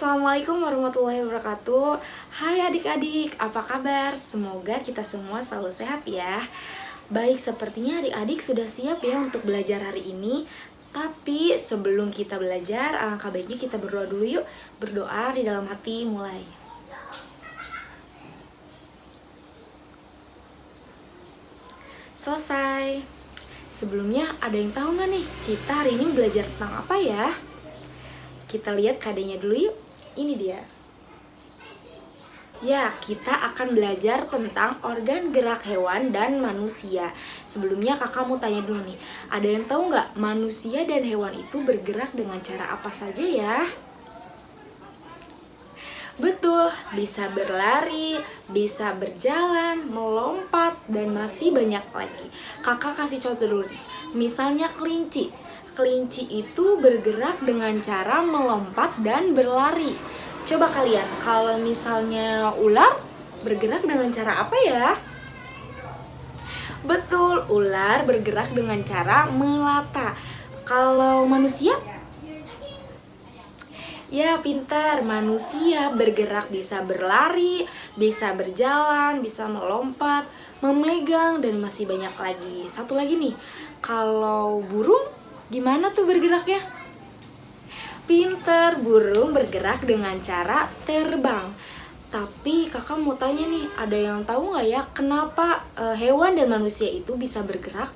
Assalamualaikum warahmatullahi wabarakatuh. Hai adik-adik, apa kabar? Semoga kita semua selalu sehat ya. Baik, sepertinya adik-adik sudah siap ya untuk belajar hari ini. Tapi sebelum kita belajar, alangkah baiknya kita berdoa dulu yuk. Berdoa di dalam hati, mulai. Selesai. Sebelumnya ada yang tahu nggak nih, kita hari ini belajar tentang apa ya? Kita lihat KD-nya dulu yuk. Ini dia. Ya, kita akan belajar tentang organ gerak hewan dan manusia. Sebelumnya kakak mau tanya dulu nih, ada yang tahu nggak manusia dan hewan itu bergerak dengan cara apa saja ya? Betul, bisa berlari, bisa berjalan, melompat, dan masih banyak lagi. Kakak kasih contoh dulu nih, misalnya kelinci. Kelinci itu bergerak dengan cara melompat dan berlari. Coba kalian, kalau misalnya ular bergerak dengan cara apa ya? Betul, ular bergerak dengan cara melata. Kalau manusia? Ya, pintar. Manusia bergerak bisa berlari, bisa berjalan, bisa melompat, memegang, dan masih banyak lagi. Satu lagi nih, kalau burung gimana tuh bergeraknya? Pintar, burung bergerak dengan cara terbang. Tapi kakak mau tanya nih, ada yang tahu nggak ya kenapa hewan dan manusia itu bisa bergerak?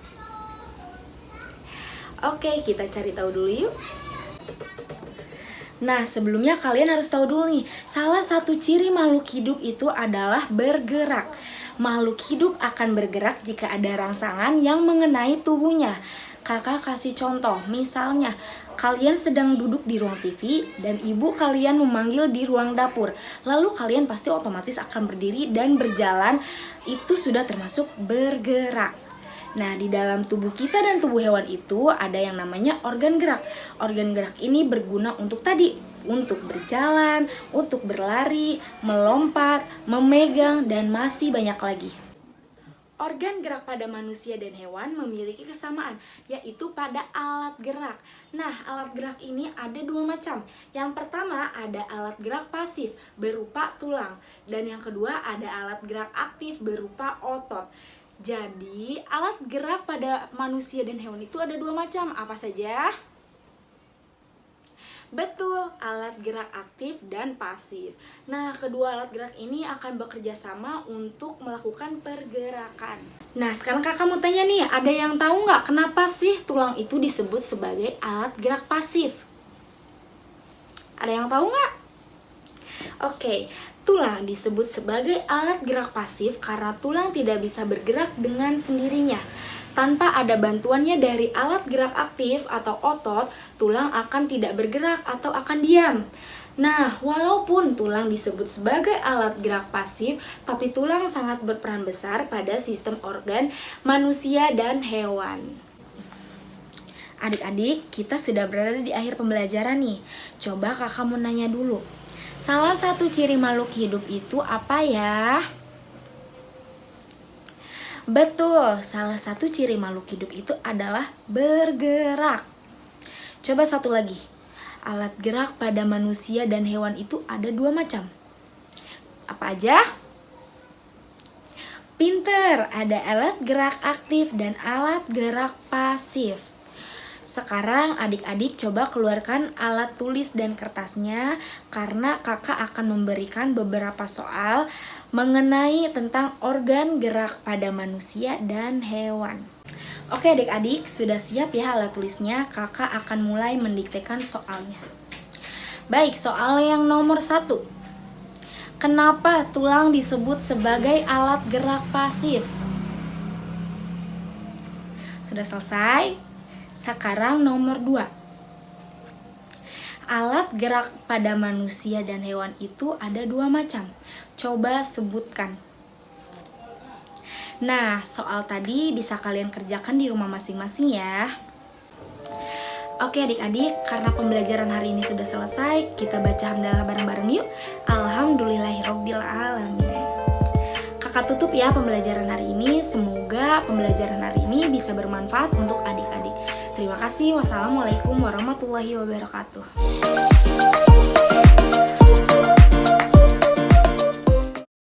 Oke, kita cari tahu dulu yuk. Nah, sebelumnya kalian harus tahu dulu nih, salah satu ciri makhluk hidup itu adalah bergerak. Makhluk hidup akan bergerak jika ada rangsangan yang mengenai tubuhnya. Kakak kasih contoh, misalnya kalian sedang duduk di ruang TV dan ibu kalian memanggil di ruang dapur. Lalu kalian pasti otomatis akan berdiri dan berjalan, itu sudah termasuk bergerak. Nah, di dalam tubuh kita dan tubuh hewan itu ada yang namanya organ gerak. Organ gerak ini berguna untuk untuk berjalan, untuk berlari, melompat, memegang, dan masih banyak lagi. Organ gerak pada manusia dan hewan memiliki kesamaan, yaitu pada alat gerak. Nah, alat gerak ini ada dua macam. Yang pertama ada alat gerak pasif berupa tulang, dan yang kedua ada alat gerak aktif berupa otot. Jadi, alat gerak pada manusia dan hewan itu ada dua macam. Apa saja? Betul, alat gerak aktif dan pasif. Nah, kedua alat gerak ini akan bekerja sama untuk melakukan pergerakan. Nah, sekarang kakak mau tanya nih, ada yang tahu nggak kenapa sih tulang itu disebut sebagai alat gerak pasif? Ada yang tahu nggak? Oke, tulang disebut sebagai alat gerak pasif karena tulang tidak bisa bergerak dengan sendirinya. Tanpa ada bantuannya dari alat gerak aktif atau otot, tulang akan tidak bergerak atau akan diam. Nah, walaupun tulang disebut sebagai alat gerak pasif, tapi tulang sangat berperan besar pada sistem organ manusia dan hewan. Adik-adik, kita sudah berada di akhir pembelajaran nih. Coba kakak mau nanya dulu. Salah satu ciri makhluk hidup itu apa ya? Betul, salah satu ciri makhluk hidup itu adalah bergerak. Coba satu lagi. Alat gerak pada manusia dan hewan itu ada dua macam. Apa aja? Pinter, ada alat gerak aktif dan alat gerak pasif. Sekarang adik-adik coba keluarkan alat tulis dan kertasnya karena kakak akan memberikan beberapa soal mengenai tentang organ gerak pada manusia dan hewan. Oke adik-adik, sudah siap ya alat tulisnya? Kakak akan mulai mendiktekan soalnya. Baik, soal yang nomor 1. Kenapa tulang disebut sebagai alat gerak pasif? Sudah selesai? Sekarang nomor 2. Alat gerak pada manusia dan hewan itu ada dua macam. Coba sebutkan. Nah, soal tadi bisa kalian kerjakan di rumah masing-masing ya. Oke adik-adik, karena pembelajaran hari ini sudah selesai, kita baca hamdalah bareng-bareng yuk. Alhamdulillahirobbilalamin. Kakak Kakak tutup ya pembelajaran hari ini. Semoga pembelajaran hari ini bisa bermanfaat untuk adik-adik. Terima kasih. Wassalamualaikum warahmatullahi wabarakatuh.